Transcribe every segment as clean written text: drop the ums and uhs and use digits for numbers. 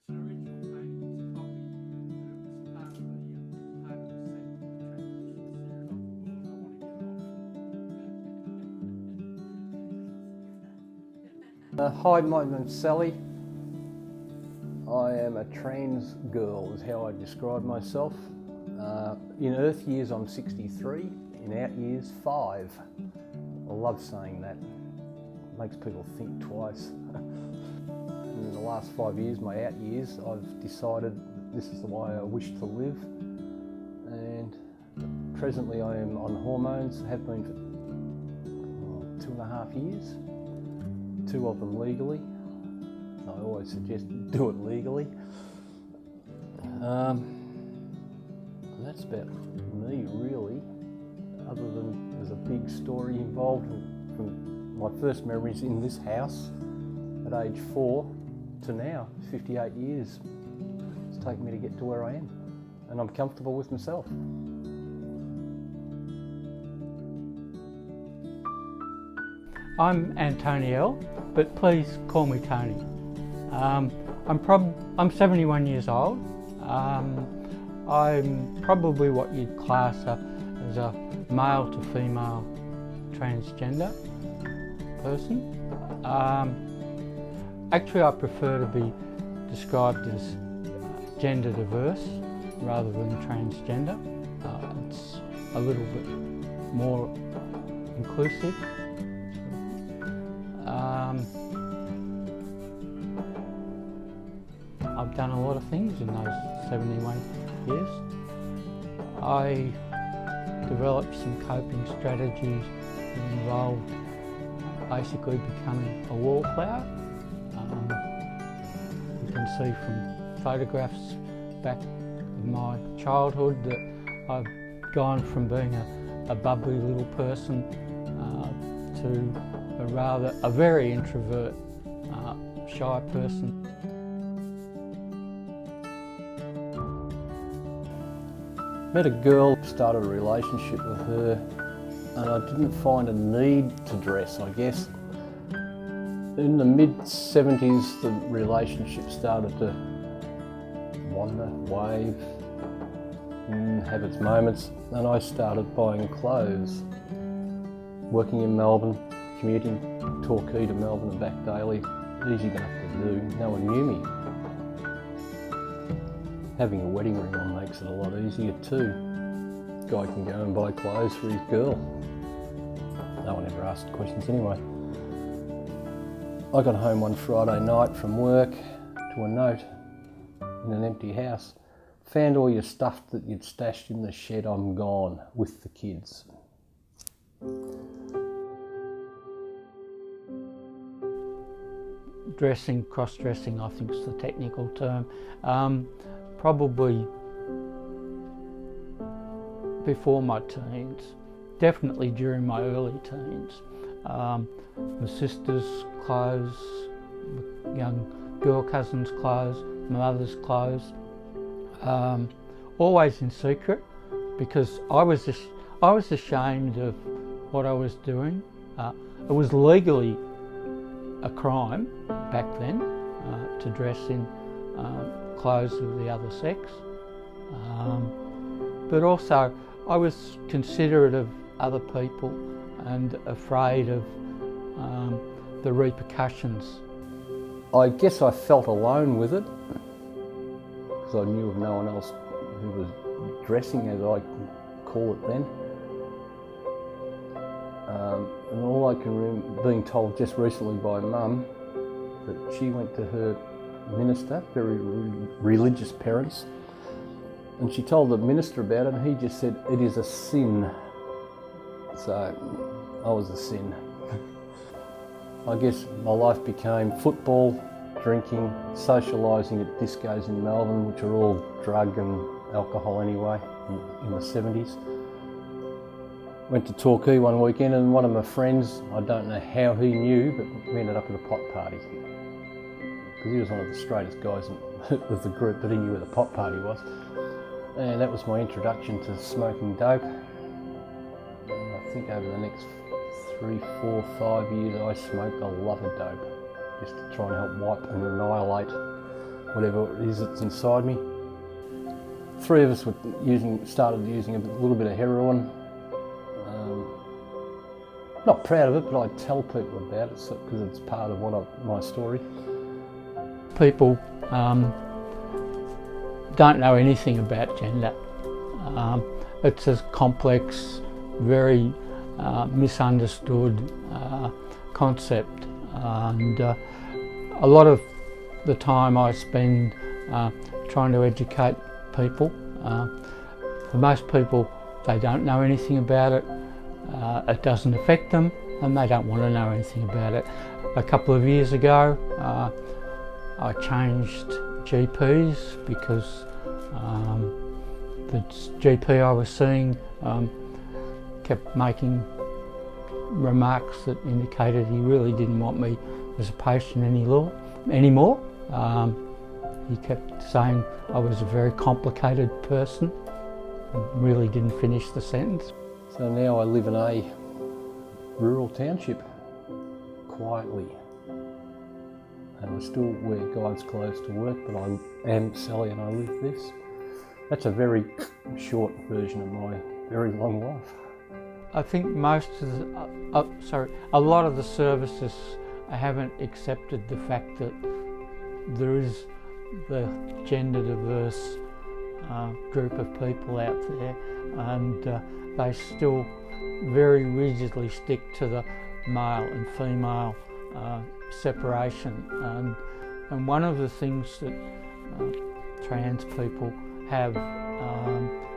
an original painting. It's a copy that was part of the set transition series of the book. I want to get off. Hi, my name's Sally. I am a trans girl is how I describe myself. In Earth years I'm 63, in out years 5. I love saying that. It makes people think twice. In the last 5 years, my out years, I've decided that this is the way I wish to live, and presently I am on hormones, have been for 2.5 years, 2 of them legally. I always suggest do it legally. That's about me really, other than there's a big story involved from my first memories in this house at age 4 to now, 58 years. It's taken me to get to where I am, and I'm comfortable with myself. I'm Antoniel, but please call me Tony. I'm 71 years old. I'm probably what you'd class as a male to female transgender person. Actually, I prefer to be described as gender diverse rather than transgender. It's a little bit more inclusive. I've done a lot of things in those 71 years. I developed some coping strategies that involved basically becoming a wallflower. You can see from photographs back of my childhood that I've gone from being a bubbly little person to a very introvert, shy person. Met a girl, started a relationship with her, and I didn't find a need to dress, I guess. In the mid-70s, the relationship started to wander, wave, have its moments, and I started buying clothes. Working in Melbourne, commuting Torquay to Melbourne and back daily, easy enough to do, no one knew me. Having a wedding ring on makes it a lot easier too. Guy can go and buy clothes for his girl. No one ever asked questions anyway. I got home one Friday night from work to a note in an empty house. Found all your stuff that you'd stashed in the shed, I'm gone, with the kids. Dressing, cross-dressing, I think is the technical term. Probably before my teens, definitely during my early teens. My sister's clothes, my young girl cousin's clothes, my mother's clothes, always in secret because I was ashamed of what I was doing. It was legally a crime back then to dress in clothes of the other sex, but also I was considerate of other people and afraid of the repercussions. I guess I felt alone with it because I knew of no one else who was dressing as I call it then. And all I can remember being told just recently by Mum that she went to her minister, very religious parents, and she told the minister about it, and he just said, it is a sin. So I was a sin. I guess my life became football, drinking, socialising at discos in Melbourne, which are all drug and alcohol anyway, in the 70s. Went to Torquay one weekend and one of my friends, I don't know how he knew, but we ended up at a pot party. Because he was one of the straightest guys of the group, but he knew where the pot party was. And that was my introduction to smoking dope. And I think over the next 3, 4, 5 years I smoked a lot of dope, just to try and help wipe and annihilate whatever it is that's inside me. 3 of us were started using a little bit of heroin. Not proud of it, but I tell people about it because it's part of my story. People don't know anything about gender. It's a complex, very misunderstood concept, and a lot of the time I spend trying to educate people. For most people, they don't know anything about it. It doesn't affect them, and they don't want to know anything about it. A couple of years ago, I changed GPs because the GP I was seeing kept making remarks that indicated he really didn't want me as a patient anymore. He kept saying I was a very complicated person, and really didn't finish the sentence. So now I live in a rural township, quietly. And I still wear God's clothes to work, but I am Sally and I live this. That's a very short version of my very long life. I think most of a lot of the services haven't accepted the fact that there is the gender diverse group of people out there, and they still very rigidly stick to the male and female separation. And one of the things that trans people have,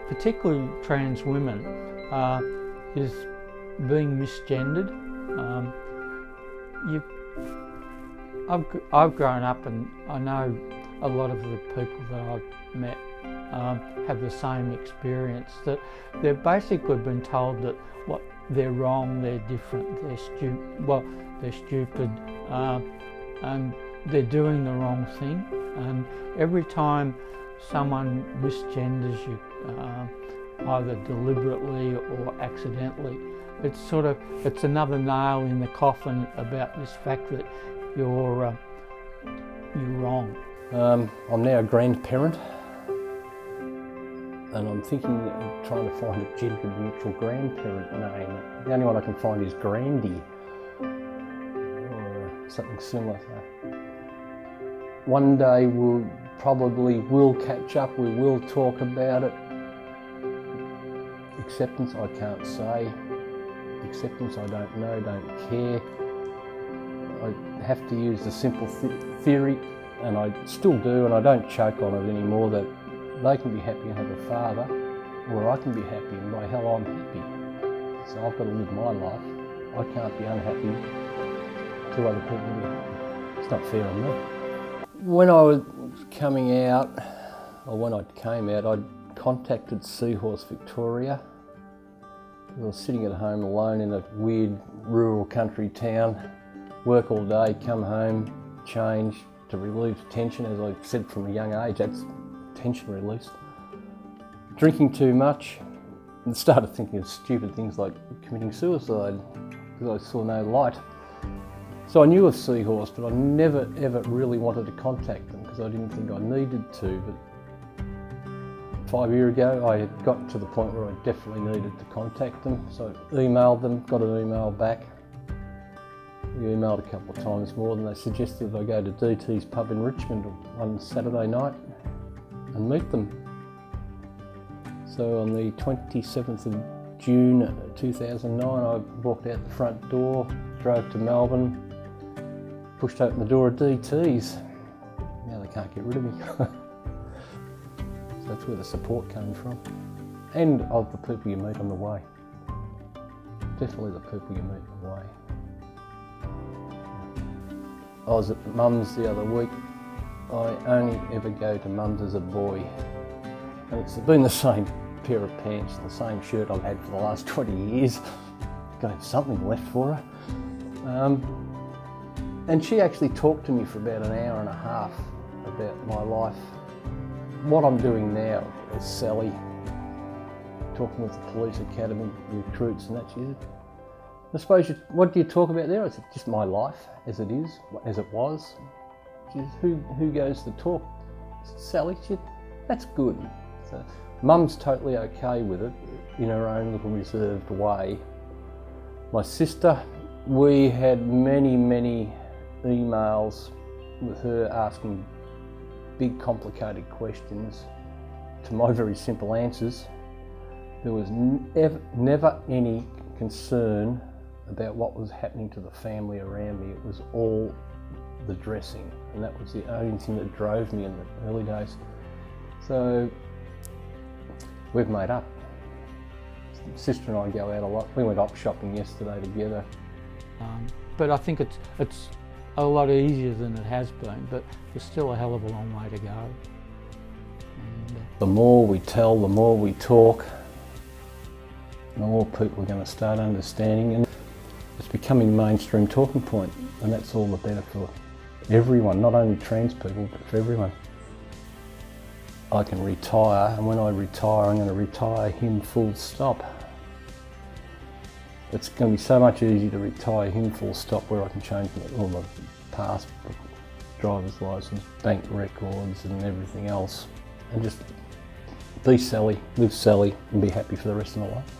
particularly trans women, is being misgendered. I've grown up, and I know a lot of the people that I've met have the same experience, that they've basically been told that they're wrong, they're different, they're stupid, and they're doing the wrong thing. And every time someone misgenders you, either deliberately or accidentally, it's another nail in the coffin about this fact that you're wrong. I'm now a grandparent, and I'm thinking of trying to find a gender-neutral grandparent name. The only one I can find is Grandy, or something similar. One day we'll probably catch up, we will talk about it. Acceptance I can't say. Acceptance I don't know, don't care. I have to use the simple theory, and I still do, and I don't choke on it anymore, that they can be happy and have a father, or I can be happy and by hell I'm happy. So I've got to live my life. I can't be unhappy to other people. It's not fair on me. When I was coming out, or when I came out, I contacted Seahorse Victoria. I was sitting at home alone in a weird rural country town, work all day, come home, change to relieve tension. As I said from a young age, that's tension release. Drinking too much, and started thinking of stupid things like committing suicide because I saw no light. So I knew of Seahorse, but I never ever really wanted to contact them because I didn't think I needed to. But 5 years ago, I had got to the point where I definitely needed to contact them. So I emailed them, got an email back. We emailed a couple of times more, and they suggested I go to DT's pub in Richmond on Saturday night and meet them. So on the 27th of June 2009, I walked out the front door, drove to Melbourne, pushed open the door of DT's. Now they can't get rid of me. So that's where the support came from. And of the people you meet on the way. Definitely the people you meet on the way. I was at Mum's the other week. I only ever go to Mum's as a boy. And it's been the same pair of pants, the same shirt I've had for the last 20 years. Got to have something left for her. And she actually talked to me for about an hour and a half about my life. What I'm doing now as Sally, talking with the police academy recruits and that. She said, I suppose, what do you talk about there? I said, just my life as it is, as it was. She said, who goes to talk Sally, that's good. So, Mum's totally okay with it in her own little reserved way. My sister, we had many emails with her asking big complicated questions to my very simple answers. There was never any concern about what was happening to the family around me. It was all the dressing, and that was the only thing that drove me in the early days. So we've made up. Sister and I go out a lot. We went op shopping yesterday together. But I think it's a lot easier than it has been, but there's still a hell of a long way to go. And, the more we tell, the more we talk, the more people are going to start understanding, and it's becoming a mainstream talking point, and that's all the better for everyone, not only trans people, but for everyone. I can retire, and when I retire, I'm going to retire him full stop. It's going to be so much easier to retire him full stop, where I can change all my passport, driver's licence, bank records and everything else, and just be Sally, live Sally, and be happy for the rest of my life.